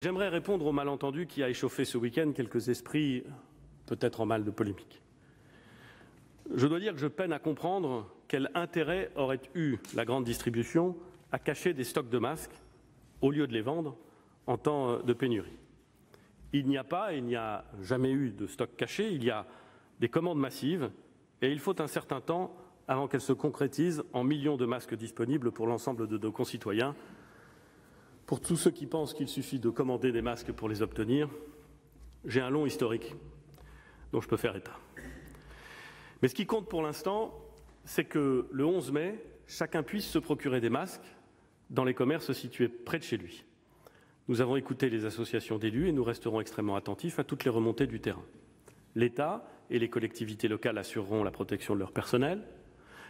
J'aimerais répondre au malentendu qui a échauffé ce week-end quelques esprits, peut-être en mal de polémique. Je dois dire que je peine à comprendre quel intérêt aurait eu la grande distribution à cacher des stocks de masques au lieu de les vendre en temps de pénurie. Il n'y a pas et il n'y a jamais eu de stock caché, il y a des commandes massives et il faut un certain temps avant qu'elles se concrétisent en millions de masques disponibles pour l'ensemble de nos concitoyens. Pour tous ceux qui pensent qu'il suffit de commander des masques pour les obtenir, j'ai un long historique dont je peux faire état. Mais ce qui compte pour l'instant, c'est que le 11 mai, chacun puisse se procurer des masques dans les commerces situés près de chez lui. Nous avons écouté les associations d'élus et nous resterons extrêmement attentifs à toutes les remontées du terrain. L'État et les collectivités locales assureront la protection de leur personnel.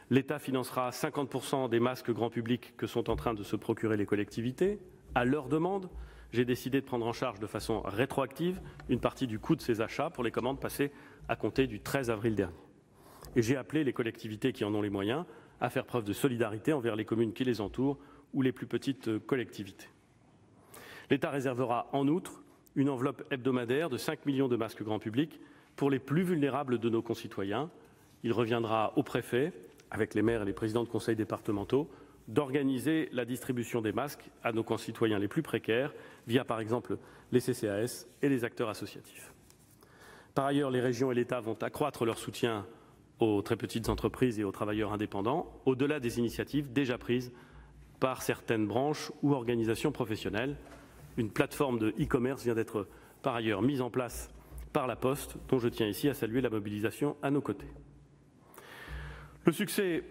L'État financera 50% des masques grand public que sont en train de se procurer les collectivités. À leur demande, j'ai décidé de prendre en charge de façon rétroactive une partie du coût de ces achats pour les commandes passées à compter du 13 avril dernier. Et j'ai appelé les collectivités qui en ont les moyens à faire preuve de solidarité envers les communes qui les entourent ou les plus petites collectivités. L'État réservera en outre une enveloppe hebdomadaire de 5 millions de masques grand public pour les plus vulnérables de nos concitoyens. Il reviendra aux préfets, avec les maires et les présidents de conseils départementaux, d'organiser la distribution des masques à nos concitoyens les plus précaires via, par exemple, les CCAS et les acteurs associatifs. Par ailleurs, les régions et l'État vont accroître leur soutien aux très petites entreprises et aux travailleurs indépendants, au-delà des initiatives déjà prises par certaines branches ou organisations professionnelles. Une plateforme de e-commerce vient d'être par ailleurs mise en place par la Poste, dont je tiens ici à saluer la mobilisation à nos côtés. Le succès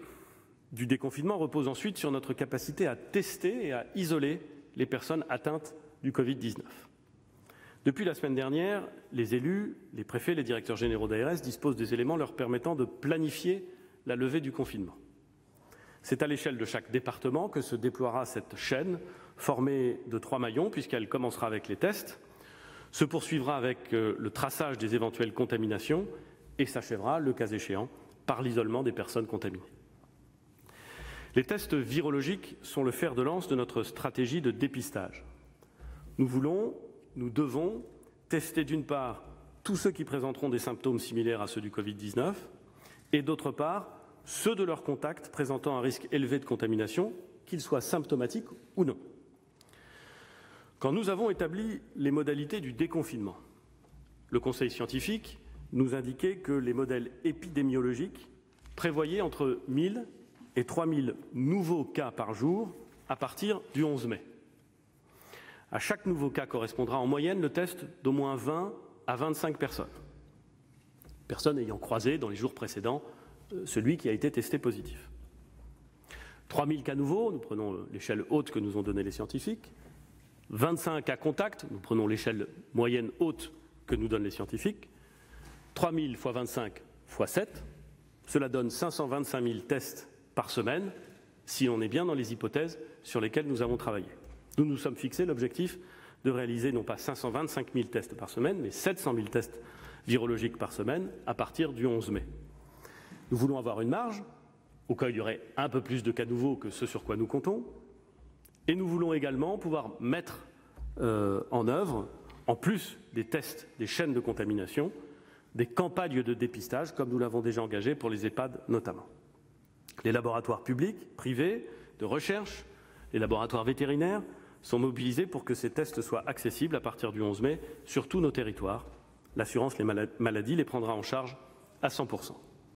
du déconfinement repose ensuite sur notre capacité à tester et à isoler les personnes atteintes du Covid-19. Depuis la semaine dernière, les élus, les préfets, les directeurs généraux d'ARS disposent des éléments leur permettant de planifier la levée du confinement. C'est à l'échelle de chaque département que se déploiera cette chaîne formée de 3 maillons, puisqu'elle commencera avec les tests, se poursuivra avec le traçage des éventuelles contaminations et s'achèvera, le cas échéant, par l'isolement des personnes contaminées. Les tests virologiques sont le fer de lance de notre stratégie de dépistage. Nous devons tester d'une part tous ceux qui présenteront des symptômes similaires à ceux du Covid-19 et d'autre part ceux de leurs contacts présentant un risque élevé de contamination, qu'ils soient symptomatiques ou non. Quand nous avons établi les modalités du déconfinement, le Conseil scientifique nous indiquait que les modèles épidémiologiques prévoyaient entre 1000 et 3000 nouveaux cas par jour à partir du 11 mai. À chaque nouveau cas correspondra en moyenne le test d'au moins 20 à 25 personnes. Personnes ayant croisé dans les jours précédents celui qui a été testé positif. 3000 cas nouveaux, nous prenons l'échelle haute que nous ont donnée les scientifiques. 25 cas contacts, nous prenons l'échelle moyenne haute que nous donnent les scientifiques. 3000 x 25 x 7, cela donne 525 000 tests par semaine, si on est bien dans les hypothèses sur lesquelles nous avons travaillé. Nous nous sommes fixés l'objectif de réaliser non pas 525 000 tests par semaine, mais 700 000 tests virologiques par semaine à partir du 11 mai. Nous voulons avoir une marge, au cas où il y aurait un peu plus de cas nouveaux que ce sur quoi nous comptons, et nous voulons également pouvoir mettre en œuvre, en plus des tests, des chaînes de contamination, des campagnes de dépistage, comme nous l'avons déjà engagé pour les EHPAD notamment. Les laboratoires publics, privés, de recherche, les laboratoires vétérinaires sont mobilisés pour que ces tests soient accessibles à partir du 11 mai sur tous nos territoires. L'assurance les maladies les prendra en charge à 100%.